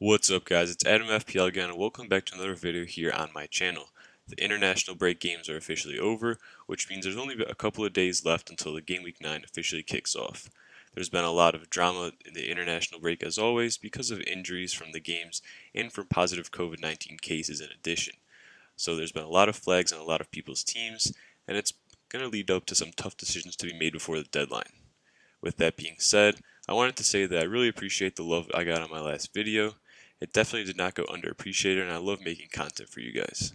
What's up guys, it's Adam FPL again and welcome back to another video here on my channel. The international break games are officially over, which means there's only a couple of days left until the Game Week 9 officially kicks off. There's been a lot of drama in the international break as always because of injuries from the games and from positive COVID-19 cases in addition. So there's been a lot of flags on a lot of people's teams and it's going to lead up to some tough decisions to be made before the deadline. With that being said, I wanted to say that I really appreciate the love I got on my last video. It definitely did not go underappreciated and I love making content for you guys.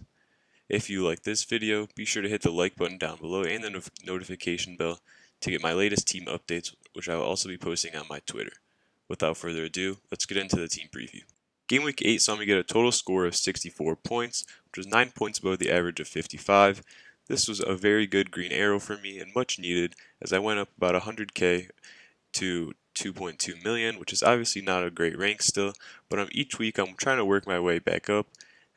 If you like this video, be sure to hit the like button down below and the notification bell to get my latest team updates, which I will also be posting on my Twitter. Without further ado, let's get into the team preview. Game Week 8 saw me get a total score of 64 points, which was 9 points above the average of 55. This was a very good green arrow for me and much needed as I went up about 100k to 2.2 million, which is obviously not a great rank still, but each week I'm trying to work my way back up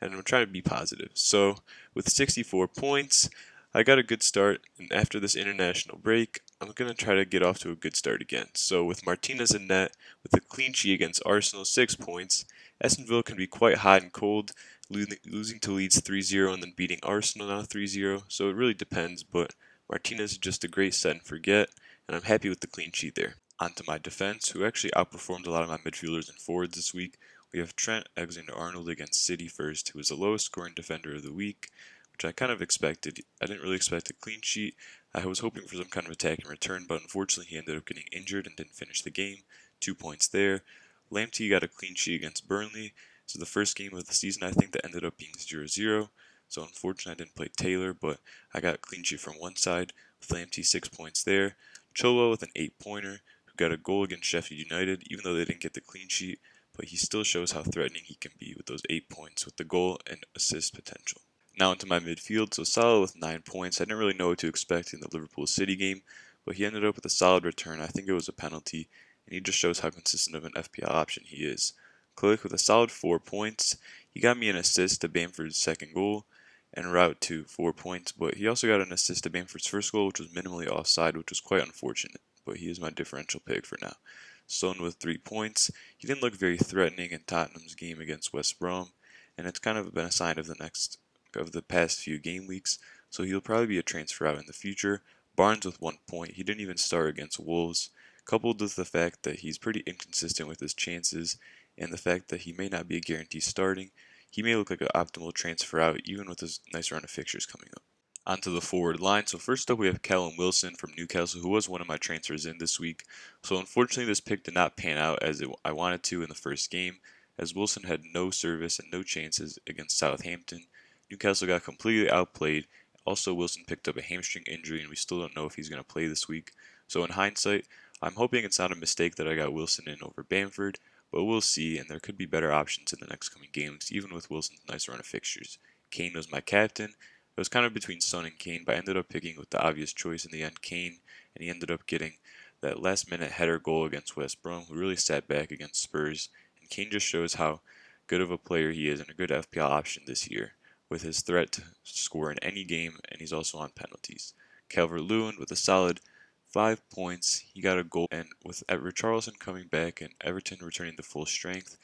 and I'm trying to be positive. So with 64 points, I got a good start, and after this international break, I'm going to try to get off to a good start again. So with Martinez in net, with a clean sheet against Arsenal, 6 points, Aston Villa can be quite hot and cold, losing to Leeds 3-0 and then beating Arsenal now 3-0, so it really depends, but Martinez is just a great set and forget, and I'm happy with the clean sheet there. Onto my defense, who actually outperformed a lot of my midfielders and forwards this week. We have Trent Alexander-Arnold against City first, who was the lowest scoring defender of the week, which I kind of expected. I didn't really expect a clean sheet. I was hoping for some kind of attack and return, but unfortunately he ended up getting injured and didn't finish the game. 2 points there. Lamptey got a clean sheet against Burnley. So the first game of the season, I think, that ended up being 0-0. So unfortunately I didn't play Taylor, but I got a clean sheet from one side with Lamptey 6 points there. Chilwell with an 8-pointer, who got a goal against Sheffield United, even though they didn't get the clean sheet, but he still shows how threatening he can be with those 8 points with the goal and assist potential. Now into my midfield, so Salah with 9 points. I didn't really know what to expect in the Liverpool City game, but he ended up with a solid return. I think it was a penalty, and he just shows how consistent of an FPL option he is. Click with a solid 4 points. He got me an assist to Bamford's second goal, and route to 4 points, but he also got an assist to Bamford's first goal, which was minimally offside, which was quite unfortunate, but he is my differential pick for now. Son with 3 points. He didn't look very threatening in Tottenham's game against West Brom, and it's kind of been a sign of the past few game weeks, so he'll probably be a transfer out in the future. Barnes with 1 point. He didn't even start against Wolves, coupled with the fact that he's pretty inconsistent with his chances and the fact that he may not be a guarantee starting. He may look like an optimal transfer out even with his nice run of fixtures coming up. Onto the forward line. So first up we have Callum Wilson from Newcastle, who was one of my transfers in this week. So unfortunately this pick did not pan out as I wanted to in the first game, as Wilson had no service and no chances against Southampton. Newcastle got completely outplayed. Also, Wilson picked up a hamstring injury, and we still don't know if he's going to play this week. So in hindsight, I'm hoping it's not a mistake that I got Wilson in over Bamford, but we'll see, and there could be better options in the next coming games, even with Wilson's nice run of fixtures. Kane was my captain. It was kind of between Son and Kane, but I ended up picking with the obvious choice in the end, Kane, and he ended up getting that last-minute header goal against West Brom, who really sat back against Spurs, and Kane just shows how good of a player he is and a good FPL option this year, with his threat to score in any game, and he's also on penalties. Calvert-Lewin with a solid 5 points. He got a goal, and with Richarlison coming back and Everton returning to full strength,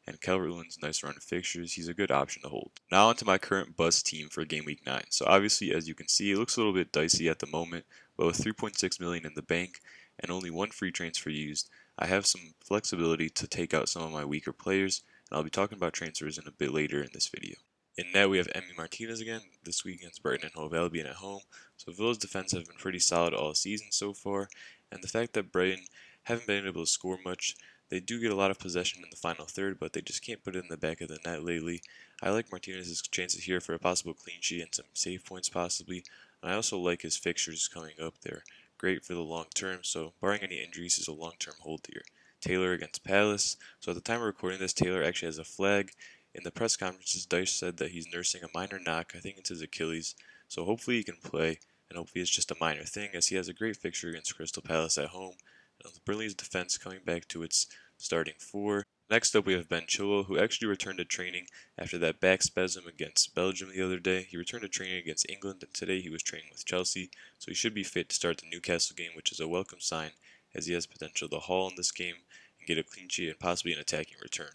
and Calvert-Lewin's nice run of fixtures, he's a good option to hold. Now onto my current buzz team for Game Week 9. So obviously, as you can see, it looks a little bit dicey at the moment, but with 3.6 million in the bank and only one free transfer used, I have some flexibility to take out some of my weaker players, and I'll be talking about transfers in a bit later in this video. In net, we have Emi Martinez again, this week against Brighton and Hove Albion at home. So Villa's defense have been pretty solid all season so far, and the fact that Brighton haven't been able to score much, they do get a lot of possession in the final third, but they just can't put it in the back of the net lately. I like Martinez's chances here for a possible clean sheet and some save points possibly, and I also like his fixtures coming up. They're great for the long term, so barring any injuries, is a long-term hold here. Taylor against Palace. So at the time of recording this, Taylor actually has a flag. In the press conferences, Dyche said that he's nursing a minor knock, I think it's his Achilles, so hopefully he can play, and hopefully it's just a minor thing, as he has a great fixture against Crystal Palace at home, and with Burnley's defense coming back to its starting 4. Next up we have Ben Chilwell, who actually returned to training after that back spasm against Belgium the other day. He returned to training against England, and today he was training with Chelsea, so he should be fit to start the Newcastle game, which is a welcome sign, as he has potential to haul in this game and get a clean sheet and possibly an attacking return.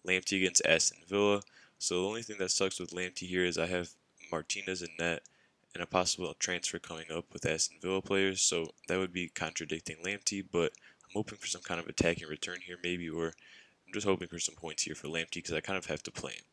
Lamptey against Aston Villa. So the only thing that sucks with Lamptey here is I have Martinez in net and a possible transfer coming up with Aston Villa players, so that would be contradicting Lamptey, but I'm hoping for some kind of attacking return here maybe, or I'm just hoping for some points here for Lamptey because I kind of have to play him.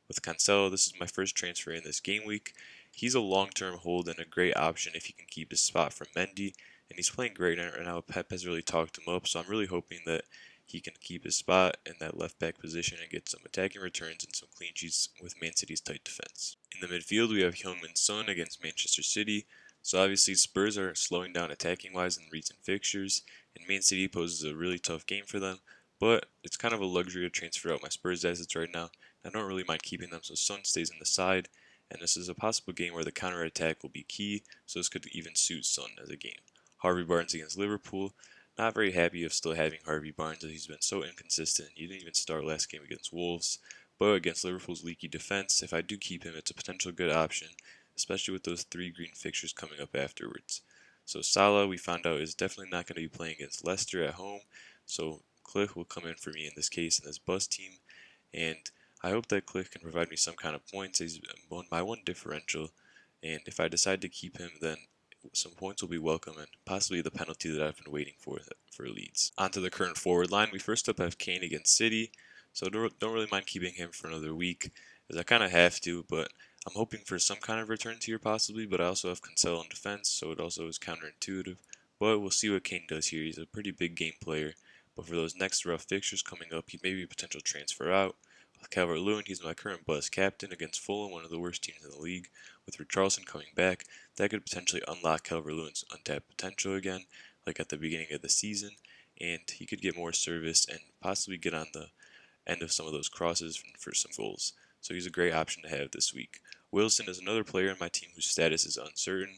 With Cancelo, this is my first transfer in this game week. He's a long-term hold and a great option if he can keep his spot from Mendy, and he's playing great right now. Pep has really talked him up, so I'm really hoping that he can keep his spot in that left back position and get some attacking returns and some clean sheets with Man City's tight defense. In the midfield, we have Heung-min Son against Manchester City. So obviously Spurs are slowing down attacking wise in recent fixtures, and Man City poses a really tough game for them, but it's kind of a luxury to transfer out my Spurs assets right now. I don't really mind keeping them, so Son stays on the side, and this is a possible game where the counter attack will be key, so this could even suit Son as a game. Harvey Barnes against Liverpool. Not very happy of still having Harvey Barnes as he's been so inconsistent. He didn't even start last game against Wolves, but against Liverpool's leaky defense, if I do keep him, it's a potential good option, especially with those 3 green fixtures coming up afterwards. So Salah, we found out, is definitely not going to be playing against Leicester at home, so Click will come in for me in this case in this bus team, and I hope that Click can provide me some kind of points. He's my one differential, and if I decide to keep him, then some points will be welcome and possibly the penalty that I've been waiting for Leeds. On to the current forward line. We first up have Kane against City, so don't really mind keeping him for another week, as I kind of have to, but I'm hoping for some kind of return here possibly, but I also have Cancelo in defense, so it also is counterintuitive, but we'll see what Kane does here. He's a pretty big game player, but for those next rough fixtures coming up, he may be a potential transfer out. With Calvert-Lewin, he's my current buzz captain against Fulham, one of the worst teams in the league. With Richarlison coming back, that could potentially unlock Calvert-Lewin's untapped potential again, like at the beginning of the season, and he could get more service and possibly get on the end of some of those crosses for some goals. So he's a great option to have this week. Wilson is another player in my team whose status is uncertain,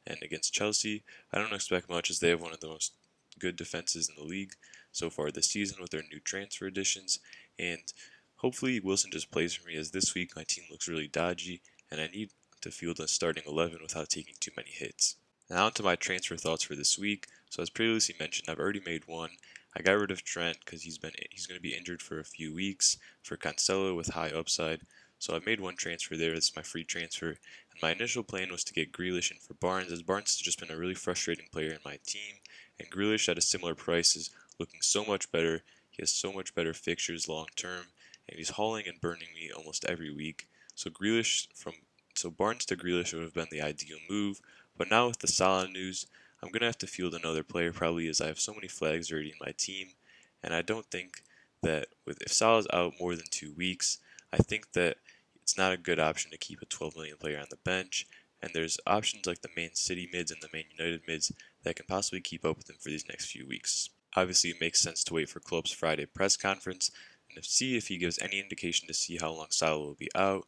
and against Chelsea, I don't expect much as they have one of the most good defenses in the league so far this season with their new transfer additions, and hopefully Wilson just plays for me, as this week my team looks really dodgy and I need to field a starting 11 without taking too many hits. Now on to my transfer thoughts for this week. So as previously mentioned, I've already made one. I got rid of Trent because he's going to be injured for a few weeks for Cancelo with high upside. So I made one transfer there. It's my free transfer. And my initial plan was to get Grealish in for Barnes, as Barnes has just been a really frustrating player in my team. And Grealish at a similar price is looking so much better. He has so much better fixtures long term, and he's hauling and burning me almost every week. So Barnes to Grealish would have been the ideal move, but now with the Salah news, I'm going to have to field another player probably, as I have so many flags already in my team, and I don't think that if Salah's out more than 2 weeks, I think that it's not a good option to keep a 12 million player on the bench, and there's options like the Man City mids and the Man United mids that can possibly keep up with him for these next few weeks. Obviously, it makes sense to wait for Klopp's Friday press conference and see if he gives any indication to see how long Salah will be out.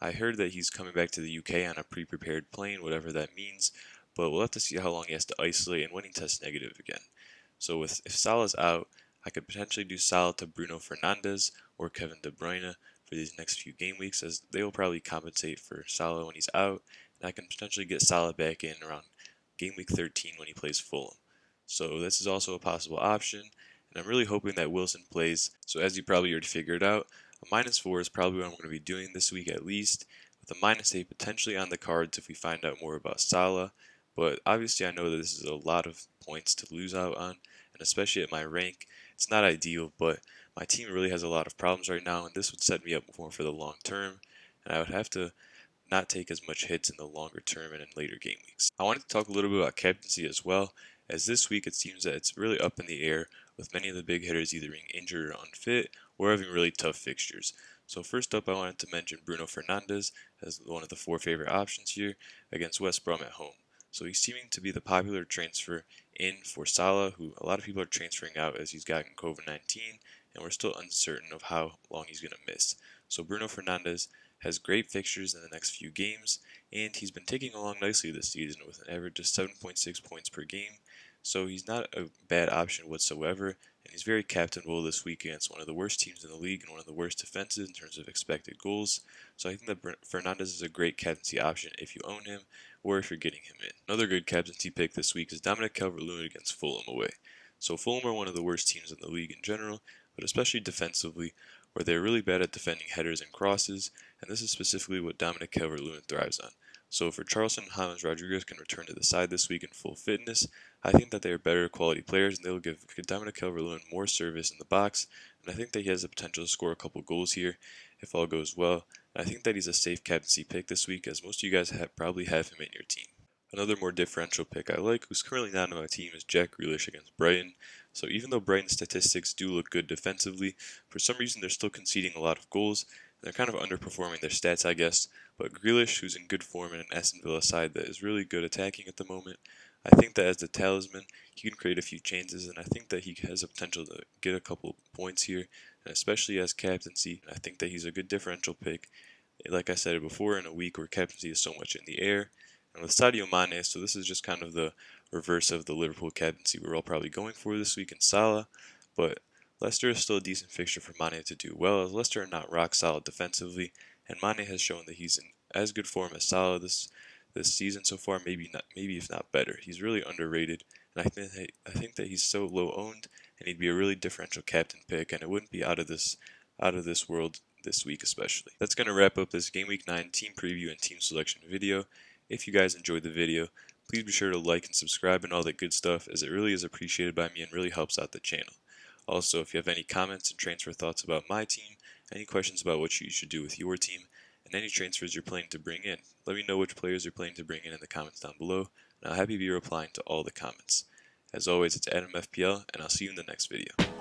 I heard that he's coming back to the UK on a pre-prepared plane, whatever that means, but we'll have to see how long he has to isolate and when he tests negative again. So if Salah's out, I could potentially do Salah to Bruno Fernandes or Kevin De Bruyne for these next few game weeks, as they will probably compensate for Salah when he's out, and I can potentially get Salah back in around game week 13 when he plays Fulham. So this is also a possible option, and I'm really hoping that Wilson plays. So as you probably already figured out, a -4 is probably what I'm going to be doing this week at least, with a -8 potentially on the cards if we find out more about Salah. But obviously I know that this is a lot of points to lose out on, and especially at my rank, it's not ideal, but my team really has a lot of problems right now, and this would set me up more for the long term, and I would have to not take as much hits in the longer term and in later game weeks. I wanted to talk a little bit about captaincy as well, as this week it seems that it's really up in the air, with many of the big hitters either being injured or unfit, or having really tough fixtures. So first up, I wanted to mention Bruno Fernandes as one of the 4 favorite options here against West Brom at home. So he's seeming to be the popular transfer in for Salah, who a lot of people are transferring out as he's gotten COVID-19, and we're still uncertain of how long he's going to miss. So Bruno Fernandes has great fixtures in the next few games, and he's been taking along nicely this season with an average of 7.6 points per game. So he's not a bad option whatsoever, and he's very captainable this week against one of the worst teams in the league and one of the worst defenses in terms of expected goals. So I think that Fernandes is a great captaincy option if you own him or if you're getting him in. Another good captaincy pick this week is Dominic Calvert-Lewin against Fulham away. So Fulham are one of the worst teams in the league in general, but especially defensively, where they're really bad at defending headers and crosses, and this is specifically what Dominic Calvert-Lewin thrives on. So if Richarlison and James Rodriguez can return to the side this week in full fitness, I think that they are better quality players and they will give Dominic Calvert-Lewin more service in the box, and I think that he has the potential to score a couple goals here if all goes well. And I think that he's a safe captaincy pick this week, as most of you guys probably have him in your team. Another more differential pick I like, who's currently not on my team, is Jack Grealish against Brighton. So even though Brighton's statistics do look good defensively, for some reason they're still conceding a lot of goals. They're kind of underperforming their stats, I guess. But Grealish, who's in good form in an Aston Villa side that is really good attacking at the moment, I think that as the talisman, he can create a few chances, and I think that he has a potential to get a couple points here, and especially as captaincy, I think that he's a good differential pick. Like I said before, in a week where captaincy is so much in the air, and with Sadio Mane, so this is just kind of the reverse of the Liverpool captaincy we're all probably going for this week in Salah, but Leicester is still a decent fixture for Mane to do well, as Leicester are not rock solid defensively, and Mane has shown that he's in as good form as Salah this season so far, maybe if not better. He's really underrated, and I think that he's so low owned, and he'd be a really differential captain pick, and it wouldn't be out of this world this week especially. That's going to wrap up this Game Week 9 team preview and team selection video. If you guys enjoyed the video, please be sure to like and subscribe and all that good stuff, as it really is appreciated by me and really helps out the channel. Also, if you have any comments and transfer thoughts about my team, any questions about what you should do with your team, and any transfers you're planning to bring in, let me know which players you're planning to bring in the comments down below, and I'll happy to be replying to all the comments. As always, it's Adam FPL, and I'll see you in the next video.